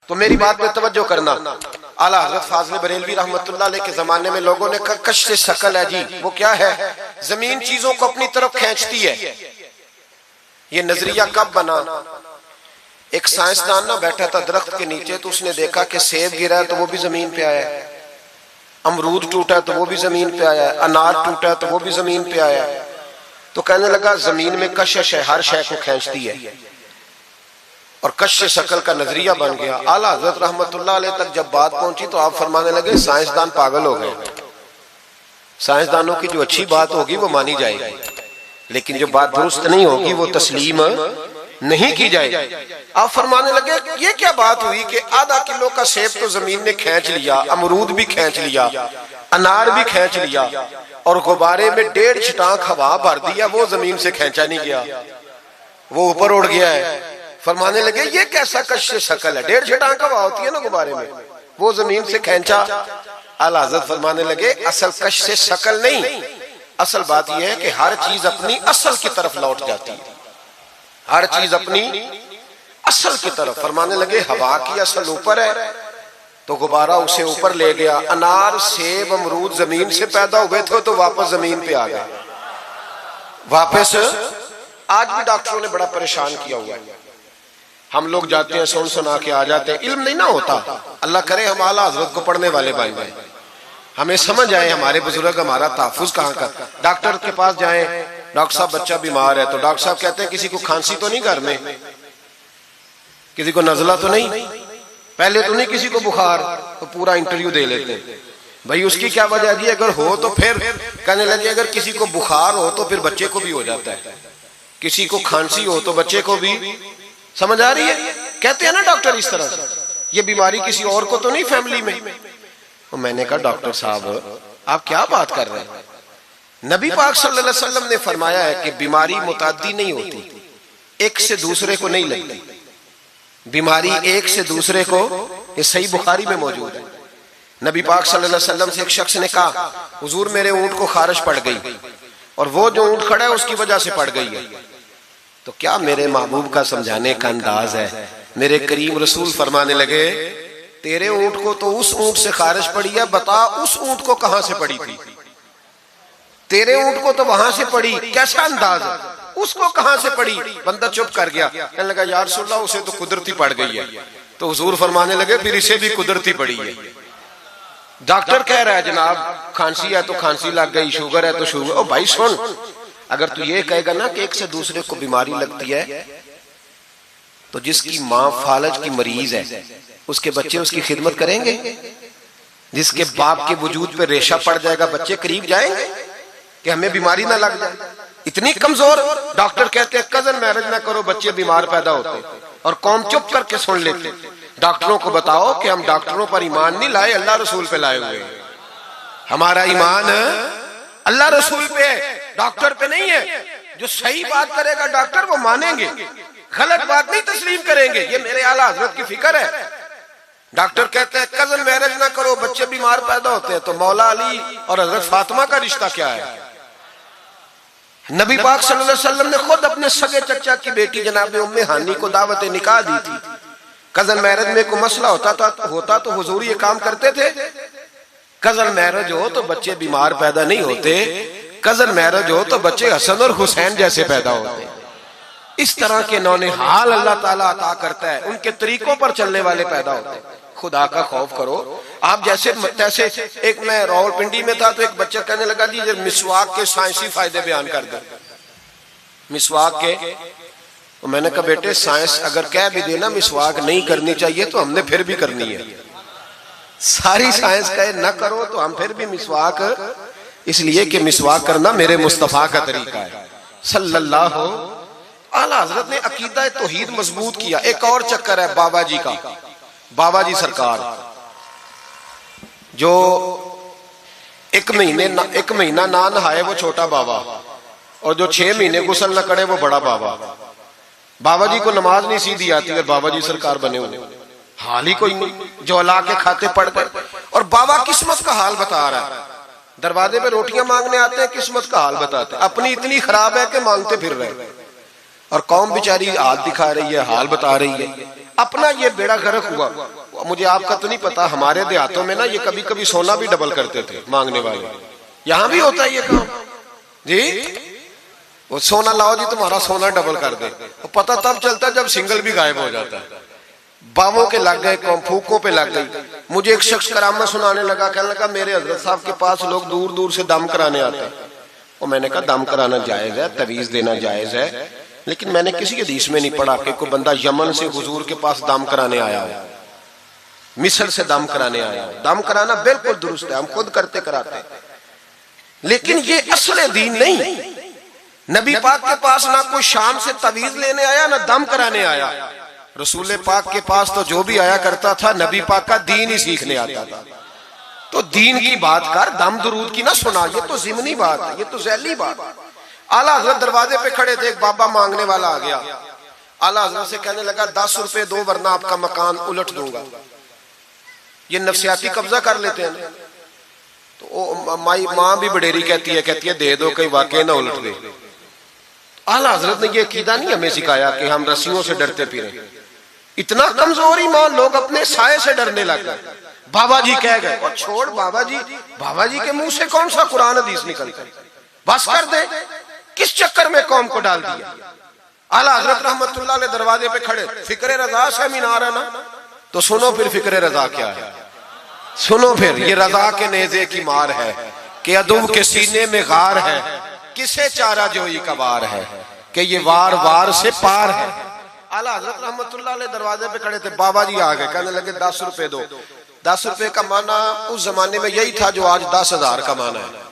तो मेरी बात में तवज्जो करना। आला हजरत फाज़िल बरेलवी रहमतुल्लाह अलैह के जमाने में लोगों ने कहा कश्श शकल है जी, वो क्या है? जमीन चीजों को अपनी तरफ खींचती है। ये नजरिया कब बना? एक साइंसदान ना बैठा था दरख्त के नीचे, तो उसने देखा कि सेब गिरा है तो वो भी जमीन पे आया है, अमरूद टूटा है तो वो भी जमीन पे आया है, अनार टूटा है तो वो भी जमीन पे आया है। तो कहने लगा जमीन में कशिश है, हर शय को खींचती है, और कश्श शकल का नजरिया बन गया। आला हजरत रहमतुल्लाह अलैह तक जब बात पहुंची तो आप फरमाने लगे साइंसदान पागल हो गए। साइंसदानों की जो अच्छी बात होगी वो मानी जाएगी, लेकिन जो बात दुरुस्त नहीं होगी वो तस्लीम नहीं की जाएगी। आप फरमाने लगे ये क्या बात हुई कि आधा किलो का सेब तो जमीन ने खींच लिया, अमरूद भी खींच लिया, अनार भी खींच लिया, और गुब्बारे में 1.5 छिटाक हवा भर दिया, वो जमीन से खींचा नहीं गया, वो ऊपर उड़ गया है। फरमाने लगे ये कैसा कश्श शकल है? 1.5 छिटाक हवा होती है ना गुब्बारे में, वो जमीन से खींचा। आला हज़रत फरमाने लगे असल कश्श शकल नहीं, असल बात यह है कि हर चीज अपनी असल की तरफ लौट जाती है, हर चीज अपनी असल की तरफ। फरमाने लगे हवा की असल ऊपर है तो गुब्बारा उसे ऊपर ले गया। अनार सेब अमरूद जमीन से पैदा हुए थे तो वापस जमीन पे आ गए, वापस। आज भी डॉक्टरों ने बड़ा परेशान किया हुआ है, हम लोग जाते हैं सुन सुना के आ जाते हैं, इल्म नहीं ना होता। अल्लाह करे हम आला हजरत को पढ़ने वाले बन जाए, हमें समझ आए हमारे बुजुर्ग हमारा तहफ़्फ़ुज़ कहाँ का। डॉक्टर के पास जाए, डॉक्टर साहब बच्चा बीमार है, तो डॉक्टर साहब कहते हैं किसी को खांसी तो नहीं घर में, किसी को नजला तो नहीं, पहले तो नहीं किसी को बुखार, तो पूरा इंटरव्यू दे लेते हैं भाई उसकी क्या वजह जी, अगर हो तो फिर कहने लगे अगर किसी को बुखार हो तो फिर बच्चे को भी हो जाता है, किसी को खांसी हो तो बच्चे को भी। समझ आ रही है? कहते हैं ना डॉक्टर इस तरह से, ये बीमारी किसी और को तो नहीं फैमिली में। तो मैंने कहा डॉक्टर साहब आप क्या बात कर रहे हैं? नबी पाक सल्लल्लाहु अलैहि वसल्लम ने फरमाया है कि बीमारी मुताद्दी नहीं होती, एक से दूसरे को नहीं लगती बीमारी, एक से दूसरे को। ये सही बुखारी में मौजूद है। नबी पाक सल्लल्लाहु अलैहि वसल्लम से एक शख्स ने कहा हुजूर मेरे ऊंट को खारिश पड़ गई, और वो जो ऊंट खड़ा है उसकी वजह से पड़ गई है। तो क्या मेरे महबूब का समझाने का अंदाज है? मेरे करीम रसूल फरमाने लगे तेरे ऊंट को तो उस ऊंट से खारिश पड़ी है, बता उस ऊंट को कहां से पड़ी थी? तेरे ऊंट को तो वहां से पड़ी, कैसा अंदाज है, उसको कहां से पड़ी? बंदा चुप कर गया, कहने लगा या रसूलल्लाह उसे तो कुदरती पड़ गई है। तो हुजूर फरमाने लगे फिर इसे भी कुदरती पड़ी है। डॉक्टर कह रहा है जनाब खांसी है तो खांसी लग गई, शुगर है तो शुगर। ओ भाई सुन, अगर तू ये कहेगा ना कि एक से दूसरे को बीमारी लगती है, तो जिसकी माँ फालज की मरीज है उसके बच्चे उसकी खिदमत करेंगे? जिसके बाप के वजूद पे रेशा पड़ जाएगा बच्चे करीब जाएंगे कि हमें बीमारी ना लग जाए? इतनी कमजोर। डॉक्टर कहते हैं कजन मैरिज ना करो, बच्चे बीमार पैदा होते, और कौम चुप करके सुन लेते। डॉक्टरों को बताओ कि हम डॉक्टरों पर ईमान नहीं लाए, अल्लाह रसूल पे लाए हुए। हमारा ईमान अल्लाह रसूल पे है, डॉक्टर पे नहीं है। जो सही बात करेगा डॉक्टर वो मानेंगे, गलत बात नहीं तस्लीम करेंगे। ये मेरे आला हजरत की फिक्र है। डॉक्टर कहते हैं कजन मैरिज ना करो, बच्चे बीमार पैदा होते हैं, तो मौला अली और हजरत फातिमा का रिश्ता क्या है? नबी पाक सल्लल्लाहु अलैहि वसल्लम ने खुद अपने सगे चचा की बेटी जनाब उम्मे हानी को दावत निकाह दी थी। कजन मैरिज में कोई मसला होता तो हुजूर ये काम करते थे। कजन मैरिज हो तो बच्चे बीमार पैदा नहीं होते, कजन मैरिज हो तो बच्चे हसन और हुसैन जैसे पैदा होते। इस तरह के नौनिहाल अल्लाह ताला अता करता है, उनके तरीकों पर चलने वाले पैदा होते हैं। खुदा का खौफ करो। आप जैसे तैसे, एक मैं रावलपिंडी में था तो एक बच्चा कहने लगा जी मिसवाक के साइंसी फायदे बयान कर दे, मिसवाक के। तो मैंने कहा बेटे साइंस अगर कह भी देना मिसवाक नहीं करनी चाहिए तो हमने फिर भी करनी है। सारी साइंस कहे न करो तो हम फिर भी मिसवाक, इसलिए कि मिसवाक करना मेरे मुस्तफा का तरीका है सल्लल्लाहु। आला हजरत ने अकीदा तौहीद मजबूत किया। एक और चक्कर है बाबा जी का। बाबा जी सरकार जो एक महीना ना नहाए वो छोटा बाबा, और जो 6 महीने गुस्ल न करे वो बड़ा बाबा। बाबा जी को नमाज नहीं सीधी आती और बाबा जी सरकार बने हुए, हाल ही कोई नहीं। जो अल्लाह के खाते पढ़ गए, और बाबा किस्मत का हाल बता रहा है। दरवाजे पे रोटियां मांगने आते हैं, किस्मत का हाल बताते हैं। अपनी इतनी खराब है कि मांगते फिर रहे। और कौम बेचारी हाथ दिखा रही है, हाल बता रही है, अपना ये बेड़ा गर्क हुआ। मुझे आपका तो नहीं पता, हमारे देहातों में ना ये कभी कभी सोना भी डबल करते थे मांगने वाले। यहाँ भी होता है ये काम जी, वो सोना लाओ जी तुम्हारा सोना डबल कर दे। तो पता तब चलता है जब सिंगल भी गायब हो जाता है। बावों के लग गए, फूकों पे लग गई। मुझे एक शख्स करामा सुनाने लगा, कहने लगा मेरे हजरत साहब के पास लोग दूर दूर से दम कराने आते हैं। और मैंने कहा दम कराना जायज है, तवीज देना जायज है, लेकिन मैंने किसी हदीस में नहीं पढ़ा कि कोई बंदा यमन से हुजूर के पास दम कराने आया हो, मिस्र से दम कराने आया हो। दम कराना बिल्कुल दुरुस्त है, हम खुद करते कराते, लेकिन ये असले दीन नहीं। नबी पाक के पास ना कोई शाम से तवीज लेने आया, ना दम कराने आया। रसूल पाक के पास तो जो भी आया करता था नबी पाक का दीन ही सीखने आता था। तो दीन की बात कर, दम दुरूद की ना सुना, ये तो जिमनी बात है, ये तो जैली बात है। आला हजरत दरवाजे पे खड़े थे, एक बाबा मांगने वाला आ गया। आला हजरत से कहने लगा 10 रुपए दो वरना आपका मकान उलट दूंगा। ये नफसियाती कब्जा कर लेते हैं। तो माँ भी बडेरी कहती है दे दो, कहीं वाकई ना उलट दे। आला हजरत ने ये अकीदा नहीं हमें सिखाया कि हम रस्सियों से डरते फिरें। इतना कमजोर ईमान, लोग अपने साये से डरने लग गए। बाबा जी कह गए, और छोड़ बाबा जी के मुंह से कौन सा कुरान हदीस निकलता है, बस कर दे। किस चक्कर में कौम को डाल दिया। आला हजरत रहमतुल्लाह अलैह दरवाजे पे खड़े, फिक्रे रजा से मीनार है ना, तो सुनो फिर फिक्रे रजा क्या है, सुनो फिर ये रजा के नेजे की मार है कि अदुब के सीने में गार है, किसे चारा जोई का वार है कि ये वार वार से पार है। आला हजरत रहमतुल्लाह अलैह दरवाजे पे खड़े थे, बाबा जी आ गए, कहने लगे 10 रुपए दो। 10 रुपए का माना उस जमाने में यही था जो आज 10,000 का माना है।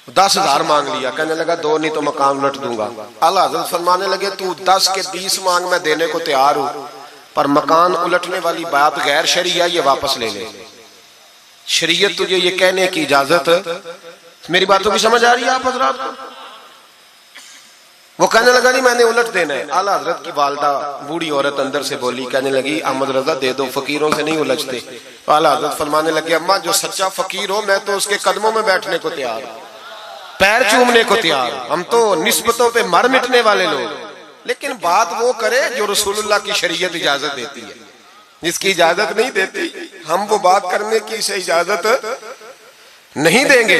10,000 मांग लिया, कहने लगा दो नहीं तो मकान उलट दूंगा। आला हजरत फरमाने लगे तू 10 के 20 मांग, मैं देने को तैयार हूं, पर मकान उलटने वाली बात गैर शरीया, ये वापस ले ले। शरीयत तुझे ये कहने की इजाजत, मेरी बातों की समझ आ रही है आप हजरात को? वो कहने लगा नहीं मैंने उलट देना है। आला हजरत की वालदा बूढ़ी औरत अंदर से बोली, कहने लगी अहमद रजा दे दो, फकीरों से नहीं उलझते। तो आला हजरत फरमाने लगे अम्मा जो सच्चा फकीर हो मैं तो उसके कदमों में बैठने को तैयार हूं, पैर चूमने को तैयार। हम तो निस्बतों पे मर मिटने वाले लोग, लेकिन बात वो करे जो रसूलुल्लाह की शरीयत इजाजत देती है। जिसकी इजाजत नहीं देती हम वो बात करने की इसे इजाजत नहीं देंगे।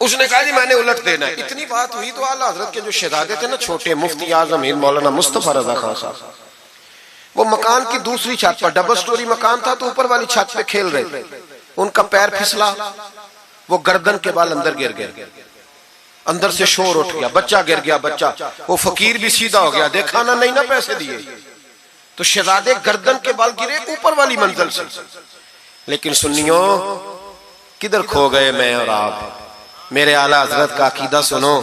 उसने कहा जी मैंने उलट देना है। इतनी बात हुई तो आला हजरत के जो शहजादे थे ना, छोटे मुफ्ती आजम हिंद मौलाना मुस्तफा रजा खान साहब, वो मकान की दूसरी छत पर, डबल स्टोरी मकान था, तो ऊपर वाली छत पे खेल रहे थे। उनका पैर फिसला, वो गर्दन के बाल अंदर गिर गए, अंदर से शोर उठ गया, बच्चा गिर गया। बच्चा, वो फकीर भी सीधा हो गया, देखा ना नहीं ना पैसे दिए, तो शहजादे गर्दन के बाल गिरे ऊपर वाली मंजिल से। लेकिन सुन्नियों किधर खो गए मैं और आप? मेरे आला हजरत का अकीदा सुनो।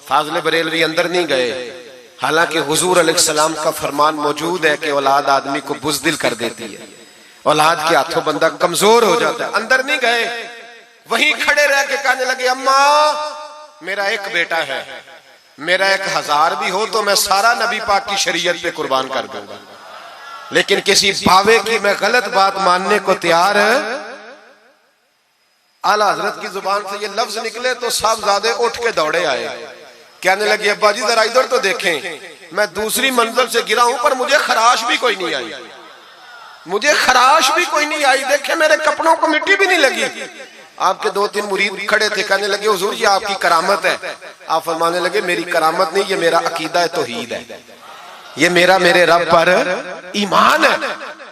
फाज़िल बरेलवी अंदर नहीं गए, हालांकि हुजूर अलैहिस्सलाम का फरमान मौजूद है कि औलाद आदमी को बुज़दिल कर देती है, औलाद के हाथों बंदा कमजोर हो जाता है। अंदर नहीं गए, वहीं खड़े रह के कहने लगे अम्मा मेरा एक बेटा है, मेरा 1000 भी हो तो मैं सारा नबी पाक की शरीयत पे कुर्बान कर दूंगा, लेकिन किसी भावे की मैं गलत बात मानने को तैयार है। आला हजरत की जुबान से ये लफ्ज निकले तो साहबजादे उठ के दौड़े आए, कहने लगे अब्बा जी जरा इधर तो देखें, मैं दूसरी मंजिल से गिरा हूं पर मुझे खराश भी कोई नहीं आई, मुझे खराश भी कोई नहीं आई, देखे मेरे कपड़ों को मिट्टी भी नहीं लगी। आपके 2-3 मुरीद खड़े थे, कहने लगे हुजूर ये आपकी करामत है। आप फरमाने लगे मेरी करामत नहीं, ये मेरा अकीदा है, तौहीद है, ये मेरा मेरे रब पर ईमान है,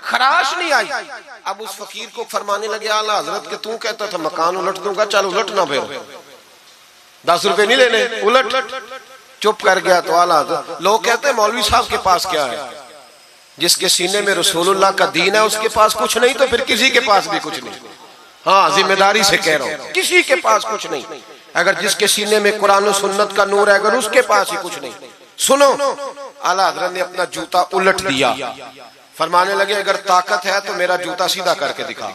खराश नहीं आई। अब उस फकीर को फरमाने लगे आला हजरत के तू कहता था मकान उलट दूंगा, चल उलट ना, फिर 10 रुपए नहीं लेने, उलट। चुप कर गया। तो आला हजरत, लोग कहते हैं मौलवी साहब के पास क्या है? जिसके सीने में रसूलुल्लाह का दीन है उसके पास कुछ नहीं, तो फिर किसी के पास भी कुछ नहीं। हाँ जिम्मेदारी से कह रहा हूं, किसी के पास कुछ नहीं। अगर जिसके सीने में कुरान और सुन्नत का नूर है, अगर उसके पास ही कुछ नहीं। सुनो, आला हजरत ने अपना जूता उलट दिया, फरमाने लगे अगर ताकत है तो मेरा जूता सीधा करके दिखा।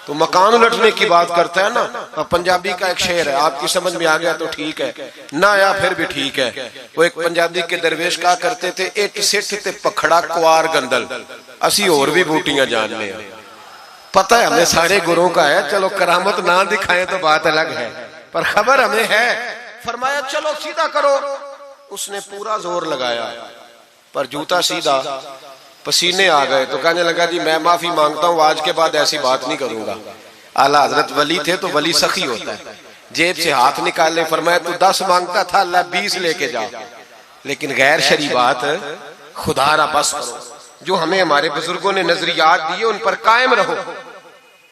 तो मकान उलटने की बात करता है ना, पंजाबी का एक शेर है, आपकी समझ में आ गया तो ठीक है, ना आया फिर भी ठीक है। वो एक पंजाबी के दरवेश कहा करते थे, इट सिट ते पखड़ा कुआर गंदल, असी और भी बूटियां जानने हैं। पता है हमें सारे गुरुओं का है, चलो करामत ना दिखाएं तो बात अलग है, पर खबर हमें है। फरमाया चलो सीधा करो, उसने पूरा जोर लगाया पर जूता सीधा, पसीने आ गए तो कहने लगा जी मैं माफी मांगता हूं, आज के बाद ऐसी बात नहीं करूंगा। आला हजरत वली थे तो वली सखी होता है, जेब से हाथ निकालने फरमाया तू 10 मांगता था, अल्लाह 20 लेके जा, लेकिन गैर शरी बात खुदारा बस करो। जो हमें हमारे बुजुर्गों ने नजरियात दिए उन पर कायम रहो।